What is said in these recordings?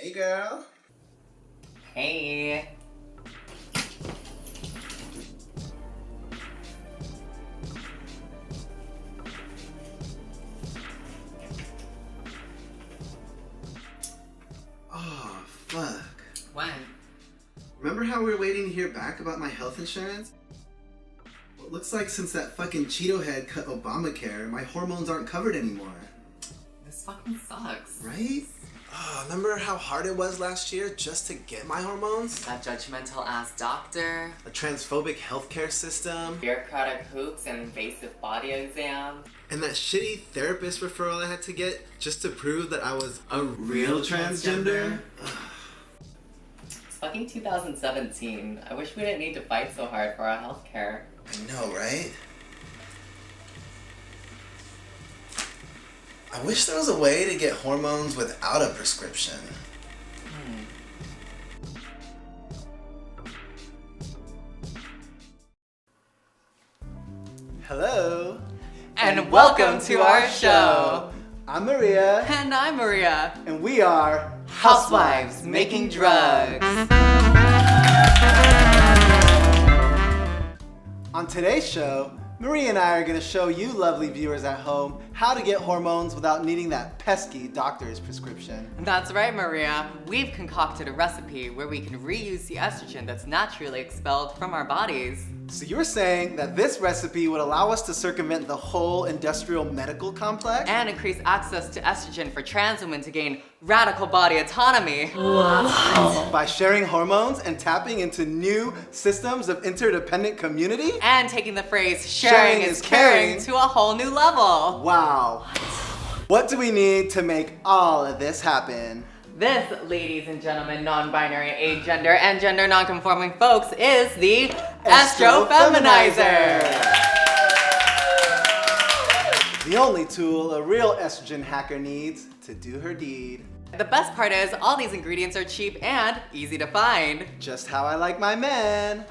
Hey, girl. Hey. Oh, fuck. What? Remember how we were waiting to hear back about my health insurance? Well, it looks like since that fucking Cheeto head cut Obamacare, my hormones aren't covered anymore. This fucking sucks. Right? Oh, remember how hard it was last year just to get my hormones? That judgmental ass doctor. A transphobic healthcare system. Bureaucratic hoops and invasive body exams. And that shitty therapist referral I had to get just to prove that I was a real transgender. It's fucking 2017. I wish we didn't need to fight so hard for our healthcare. I know, right? I wish there was a way to get hormones without a prescription. Hello. And welcome to our show. I'm Maria. And I'm Maria. And we are Housewives Making Drugs. On today's show, Maria and I are going to show you lovely viewers at home how to get hormones without needing that pesky doctor's prescription. That's right, Maria. We've concocted a recipe where we can reuse the estrogen that's naturally expelled from our bodies. So you're saying that this recipe would allow us to circumvent the whole industrial medical complex? And increase access to estrogen for trans women to gain radical body autonomy. By sharing hormones and tapping into new systems of interdependent community? And taking the phrase sharing is caring to a whole new level. Wow. What do we need to make all of this happen? This, ladies and gentlemen, non-binary, agender, and gender non-conforming folks, is the Estrofemizer. The only tool a real estrogen hacker needs to do her deed. The best part is all these ingredients are cheap and easy to find. Just how I like my men.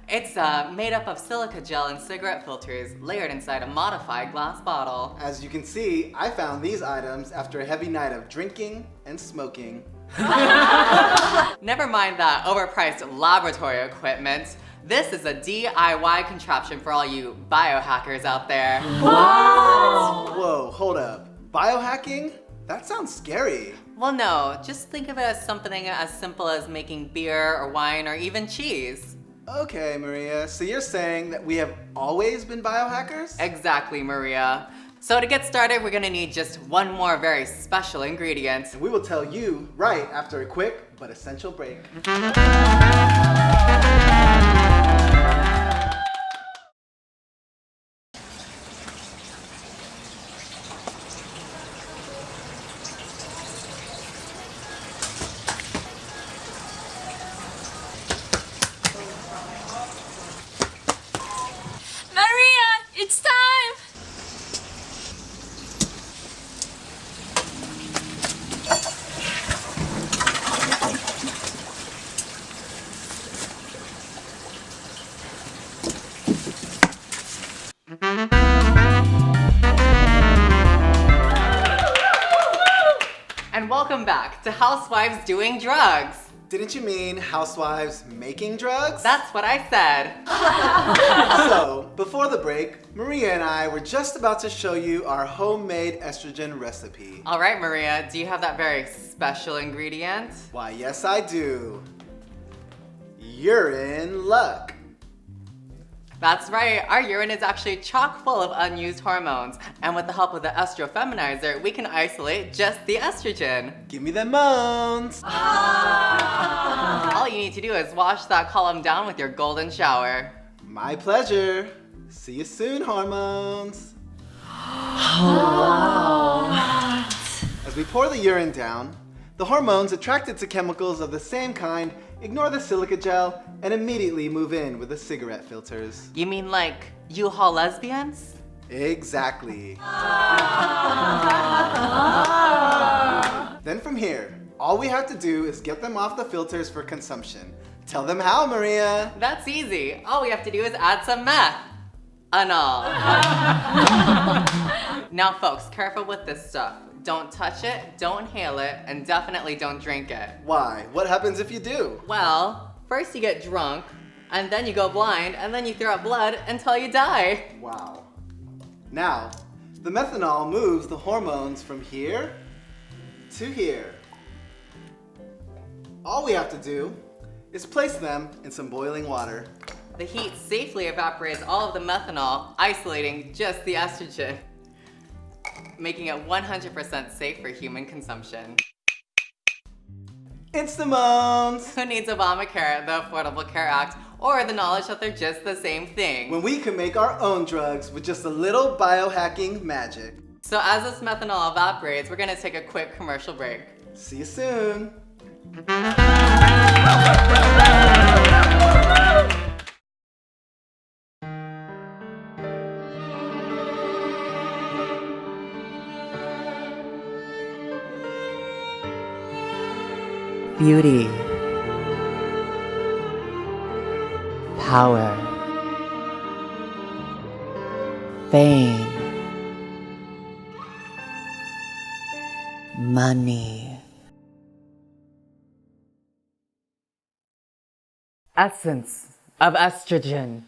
It's made up of silica gel and cigarette filters layered inside a modified glass bottle. As you can see, I found these items after a heavy night of drinking and smoking. Never mind that overpriced laboratory equipment. This is a DIY contraption for all you biohackers out there. What? Whoa, hold up. Biohacking? That sounds scary. Well, no, just think of it as something as simple as making beer or wine or even cheese. Okay, Maria, so you're saying that we have always been biohackers? Exactly, Maria. So to get started, we're gonna need just one more very special ingredient. And we will tell you right after a quick but essential break. It's time! And welcome back to Housewives Doing Drugs. Didn't you mean Housewives Making Drugs? That's what I said. So, before the break, Maria and I were just about to show you our homemade estrogen recipe. All right, Maria, do you have that very special ingredient? Why, yes I do. Urine luck. That's right, our urine is actually chock full of unused hormones. And with the help of the Estrofeminizer, we can isolate just the estrogen. Give me them moans. All you need to do is wash that column down with your golden shower. My pleasure. See you soon, hormones. As we pour the urine down, the hormones attracted to chemicals of the same kind ignore the silica gel and immediately move in with the cigarette filters. You mean like U-Haul lesbians? Exactly. Then from here, all we have to do is get them off the filters for consumption. Tell them how, Maria. That's easy. All we have to do is add some meth. Anal. Now folks, careful with this stuff. Don't touch it, don't inhale it, and definitely don't drink it. Why? What happens if you do? Well, first you get drunk, and then you go blind, and then you throw up blood until you die. Wow. Now, the methanol moves the hormones from here to here. All we have to do is place them in some boiling water. The heat safely evaporates all of the methanol, isolating just the estrogen, making it 100% safe for human consumption. Instamones! Who needs Obamacare, the Affordable Care Act, or the knowledge that they're just the same thing? When we can make our own drugs with just a little biohacking magic. So as this methanol evaporates, we're gonna take a quick commercial break. See you soon. Beauty, power, fame, money. Essence of estrogen.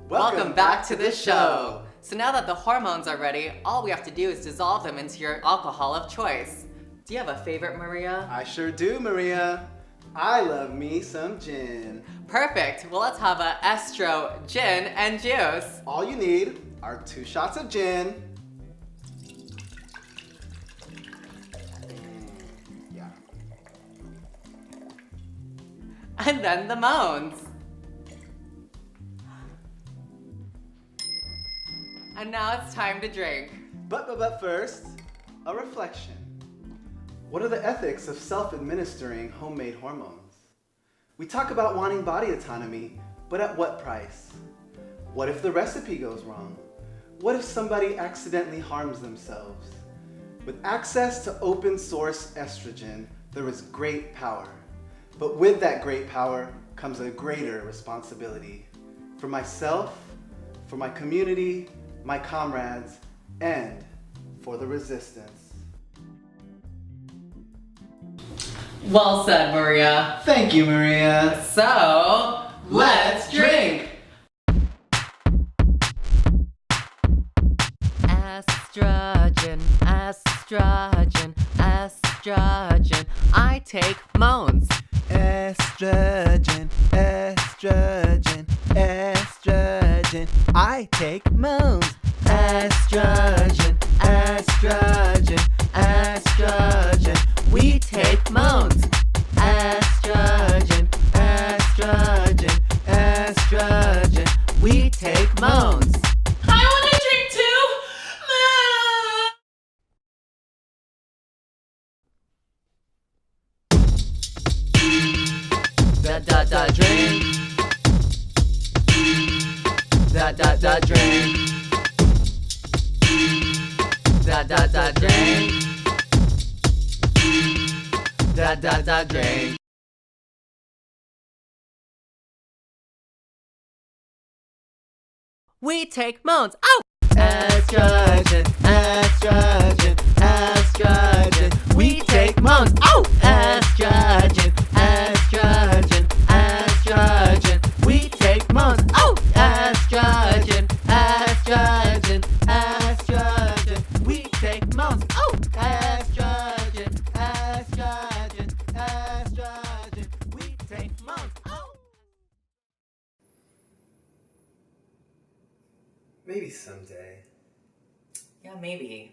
Welcome back to the show. So now that the hormones are ready, all we have to do is dissolve them into your alcohol of choice. Do you have a favorite, Maria? I sure do, Maria. I love me some gin. Perfect. Well, let's have a estro gin and juice. All you need are 2 shots of gin. Yeah. And then the moans. And now it's time to drink. But first, a reflection. What are the ethics of self-administering homemade hormones? We talk about wanting body autonomy, but at what price? What if the recipe goes wrong? What if somebody accidentally harms themselves? With access to open source estrogen, there is great power. But with that great power comes a greater responsibility. For myself, for my community, my comrades, and for the resistance. Well said, Maria. Thank you, Maria. So, let's drink. Estrogen, estrogen, estrogen. I take moans. Estrogen, estrogen, estrogen. I take moans. Estrogen, estrogen, estrogen. We take moans. Estrogen, estrogen, estrogen. We take moans. I want to drink too! Da da da drink. Da da da drink. Da da da drink. Da da da drink. We take moans. Oh! Estrogen, estrogen, estrogen. We take moans. Oh! Estrogen, estrogen, estrogen. We take moans. Oh! Estrogen, estrogen, estrogen. We take moans. Oh! Estrogen, estrogen, estrogen. We take moans. Oh! Maybe someday. Yeah, maybe.